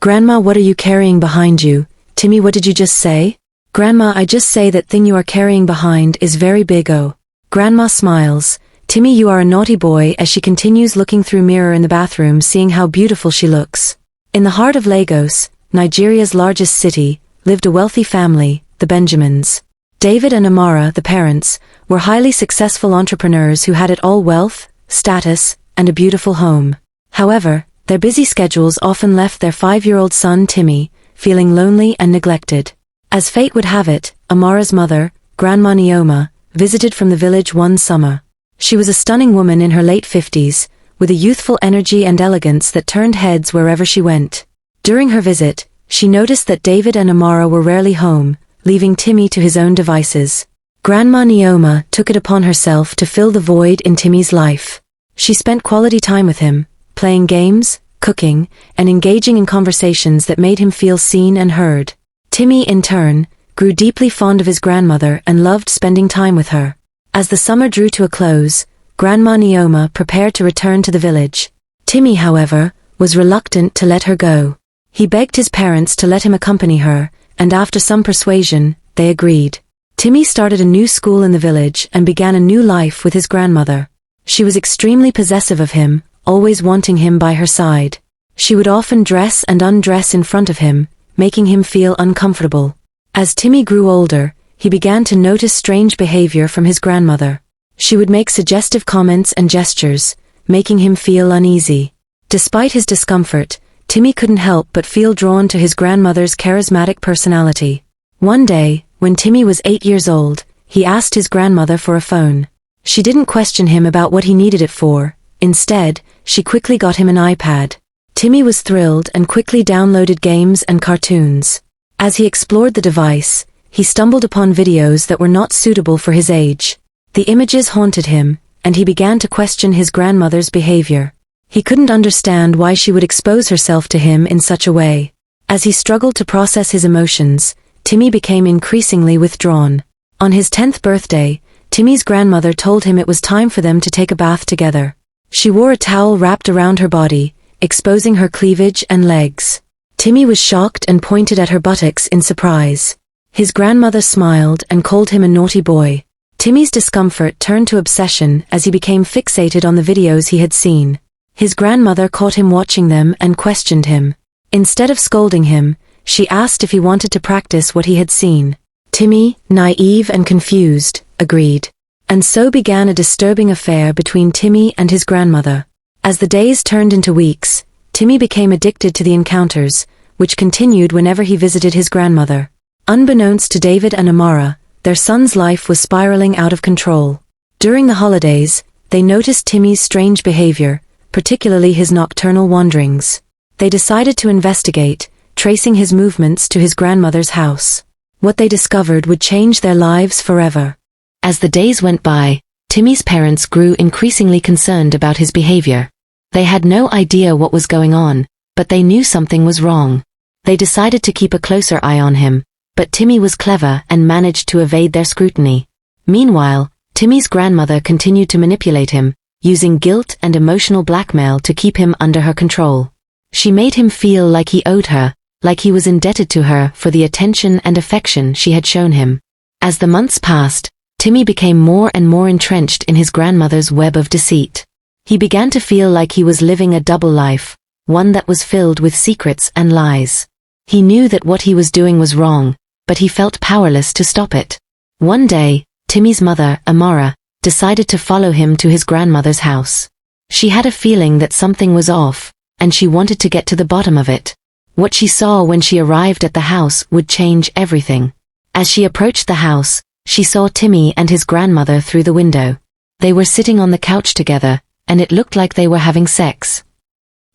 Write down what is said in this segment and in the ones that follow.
Grandma, what are you carrying behind you? Timi, what did you just say? Grandma, I just say that thing you are carrying behind is very big. Oh. Grandma smiles. Timi, you are a naughty boy, as she continues looking through mirror in the bathroom, seeing how beautiful she looks. In the heart of Lagos, Nigeria's largest city, lived a wealthy family, the Benjamins. David and Amara, the parents, were highly successful entrepreneurs who had it all: wealth, status, and a beautiful home. However, their busy schedules often left their 5-year-old son Timi feeling lonely and neglected. As fate would have it, Amara's mother, Grandma Nneoma, visited from the village one summer. She was a stunning woman in her late 50s, with a youthful energy and elegance that turned heads wherever she went. During her visit, she noticed that David and Amara were rarely home, leaving Timi to his own devices. Grandma Nneoma took it upon herself to fill the void in Timi's life. She spent quality time with him, playing games, cooking, and engaging in conversations that made him feel seen and heard. Timi, in turn, grew deeply fond of his grandmother and loved spending time with her. As the summer drew to a close, Grandma Nneoma prepared to return to the village. Timi, however, was reluctant to let her go. He begged his parents to let him accompany her, and after some persuasion, they agreed. Timi started a new school in the village and began a new life with his grandmother. She was extremely possessive of him, always wanting him by her side. She would often dress and undress in front of him, making him feel uncomfortable. As Timi grew older, he began to notice strange behavior from his grandmother. She would make suggestive comments and gestures, making him feel uneasy. Despite his discomfort, Timi couldn't help but feel drawn to his grandmother's charismatic personality. One day, when Timi was 8 years old, he asked his grandmother for a phone. She didn't question him about what he needed it for. Instead, she quickly got him an iPad. Timi was thrilled and quickly downloaded games and cartoons. As he explored the device, he stumbled upon videos that were not suitable for his age. The images haunted him, and he began to question his grandmother's behavior. He couldn't understand why she would expose herself to him in such a way. As he struggled to process his emotions, Timi became increasingly withdrawn. On his 10th birthday, Timi's grandmother told him it was time for them to take a bath together. She wore a towel wrapped around her body, exposing her cleavage and legs. Timi was shocked and pointed at her buttocks in surprise. His grandmother smiled and called him a naughty boy. Timi's discomfort turned to obsession as he became fixated on the videos he had seen. His grandmother caught him watching them and questioned him. Instead of scolding him, she asked if he wanted to practice what he had seen. Timi, naive and confused, agreed. And so began a disturbing affair between Timi and his grandmother. As the days turned into weeks, Timi became addicted to the encounters, which continued whenever he visited his grandmother. Unbeknownst to David and Amara, their son's life was spiraling out of control. During the holidays, they noticed Timi's strange behavior, particularly his nocturnal wanderings. They decided to investigate, tracing his movements to his grandmother's house. What they discovered would change their lives forever. As the days went by, Timi's parents grew increasingly concerned about his behavior. They had no idea what was going on, but they knew something was wrong. They decided to keep a closer eye on him, but Timi was clever and managed to evade their scrutiny. Meanwhile, Timi's grandmother continued to manipulate him, using guilt and emotional blackmail to keep him under her control. She made him feel like he owed her, like he was indebted to her for the attention and affection she had shown him. As the months passed, Timi became more and more entrenched in his grandmother's web of deceit. He began to feel like he was living a double life, one that was filled with secrets and lies. He knew that what he was doing was wrong, but he felt powerless to stop it. One day, Timi's mother, Amara, decided to follow him to his grandmother's house. She had a feeling that something was off, and she wanted to get to the bottom of it. What she saw when she arrived at the house would change everything. As she approached the house, she saw Timi and his grandmother through the window. They were sitting on the couch together, and it looked like they were having sex.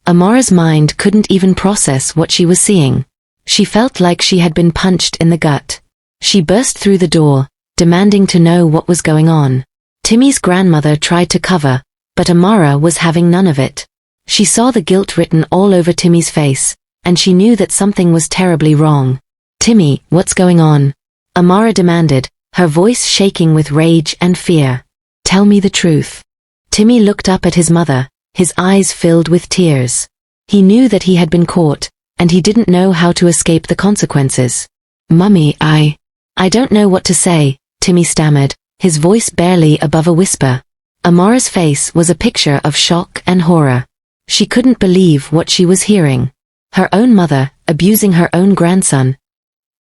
Amara's mind couldn't even process what she was seeing. She felt like she had been punched in the gut. She burst through the door, demanding to know what was going on. Timi's grandmother tried to cover, but Amara was having none of it. She saw the guilt written all over Timi's face, and she knew that something was terribly wrong. "Timi, what's going on?" Amara demanded, her voice shaking with rage and fear. "Tell me the truth." Timi looked up at his mother, his eyes filled with tears. He knew that he had been caught, and he didn't know how to escape the consequences. "Mummy, I don't know what to say," Timi stammered, his voice barely above a whisper. Amara's face was a picture of shock and horror. She couldn't believe what she was hearing. Her own mother, abusing her own grandson.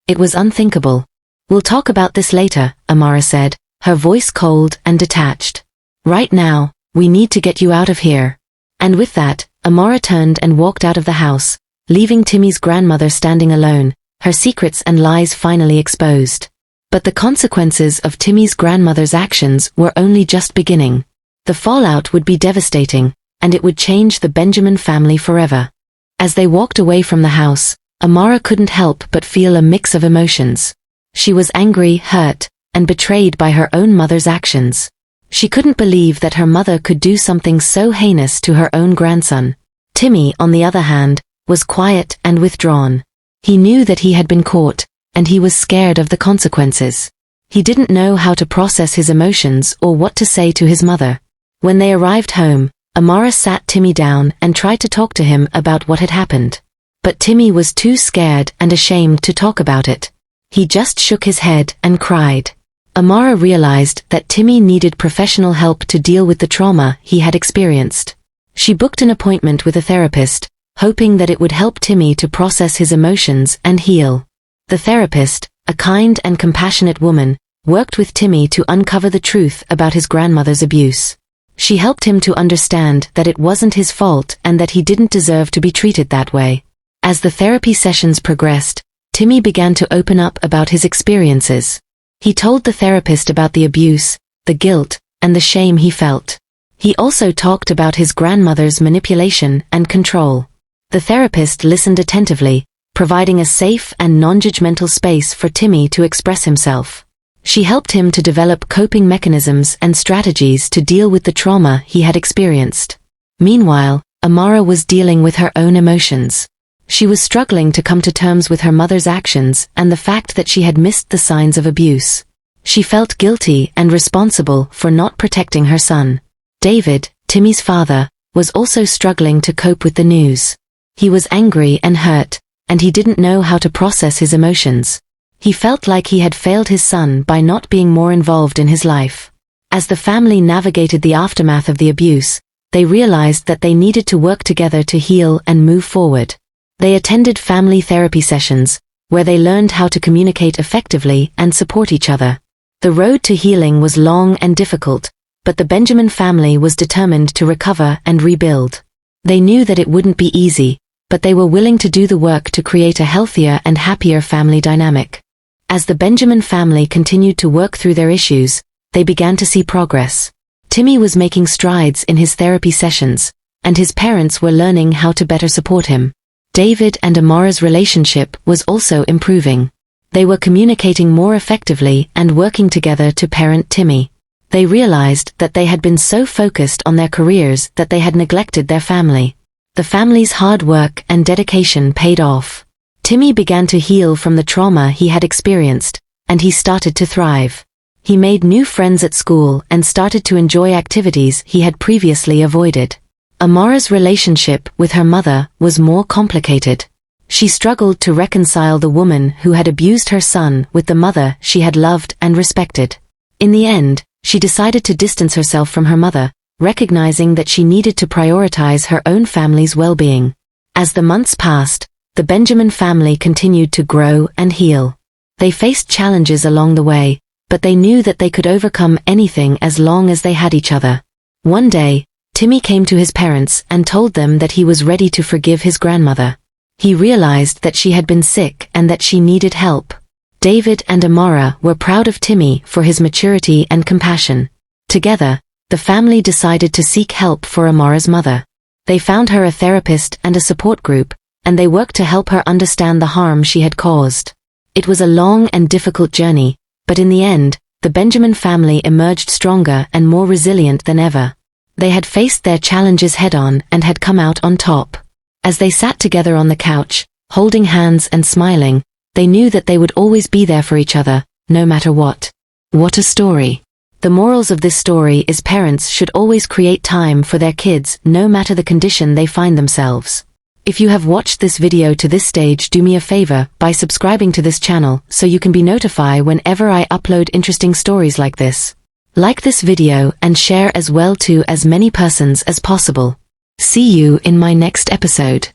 It was unthinkable. "We'll talk about this later," Amara said, her voice cold and detached. "Right now, we need to get you out of here." And with that, Amara turned and walked out of the house, leaving Timi's grandmother standing alone, her secrets and lies finally exposed. But the consequences of Timi's grandmother's actions were only just beginning. The fallout would be devastating, and it would change the Benjamin family forever. As they walked away from the house, Amara couldn't help but feel a mix of emotions. She was angry, hurt, and betrayed by her own mother's actions. She couldn't believe that her mother could do something so heinous to her own grandson. Timi, on the other hand, was quiet and withdrawn. He knew that he had been caught, and he was scared of the consequences. He didn't know how to process his emotions or what to say to his mother. When they arrived home, Amara sat Timi down and tried to talk to him about what had happened. But Timi was too scared and ashamed to talk about it. He just shook his head and cried. Amara realized that Timi needed professional help to deal with the trauma he had experienced. She booked an appointment with a therapist, hoping that it would help Timi to process his emotions and heal. The therapist, a kind and compassionate woman, worked with Timi to uncover the truth about his grandmother's abuse. She helped him to understand that it wasn't his fault and that he didn't deserve to be treated that way. As the therapy sessions progressed, Timi began to open up about his experiences. He told the therapist about the abuse, the guilt, and the shame he felt. He also talked about his grandmother's manipulation and control. The therapist listened attentively, providing a safe and non-judgmental space for Timi to express himself. She helped him to develop coping mechanisms and strategies to deal with the trauma he had experienced. Meanwhile, Amara was dealing with her own emotions. She was struggling to come to terms with her mother's actions and the fact that she had missed the signs of abuse. She felt guilty and responsible for not protecting her son. David, Timi's father, was also struggling to cope with the news. He was angry and hurt, and he didn't know how to process his emotions. He felt like he had failed his son by not being more involved in his life. As the family navigated the aftermath of the abuse, they realized that they needed to work together to heal and move forward. They attended family therapy sessions, where they learned how to communicate effectively and support each other. The road to healing was long and difficult, but the Benjamin family was determined to recover and rebuild. They knew that it wouldn't be easy, but they were willing to do the work to create a healthier and happier family dynamic. As the Benjamin family continued to work through their issues, they began to see progress. Timi was making strides in his therapy sessions, and his parents were learning how to better support him. David and Amara's relationship was also improving. They were communicating more effectively and working together to parent Timi. They realized that they had been so focused on their careers that they had neglected their family. The family's hard work and dedication paid off. Timi began to heal from the trauma he had experienced, and he started to thrive. He made new friends at school and started to enjoy activities he had previously avoided. Amara's relationship with her mother was more complicated. She struggled to reconcile the woman who had abused her son with the mother she had loved and respected. In the end, she decided to distance herself from her mother, recognizing that she needed to prioritize her own family's well-being. As the months passed, the Benjamin family continued to grow and heal. They faced challenges along the way, but they knew that they could overcome anything as long as they had each other. One day, Timi came to his parents and told them that he was ready to forgive his grandmother. He realized that she had been sick and that she needed help. David and Amara were proud of Timi for his maturity and compassion. Together, the family decided to seek help for Amara's mother. They found her a therapist and a support group, and they worked to help her understand the harm she had caused. It was a long and difficult journey, but in the end, the Benjamin family emerged stronger and more resilient than ever. They had faced their challenges head-on and had come out on top. As they sat together on the couch, holding hands and smiling, they knew that they would always be there for each other, no matter what. What a story. The morals of this story is parents should always create time for their kids no matter the condition they find themselves. If you have watched this video to this stage, do me a favor by subscribing to this channel so you can be notified whenever I upload interesting stories like this. Like this video and share as well to as many persons as possible. See you in my next episode.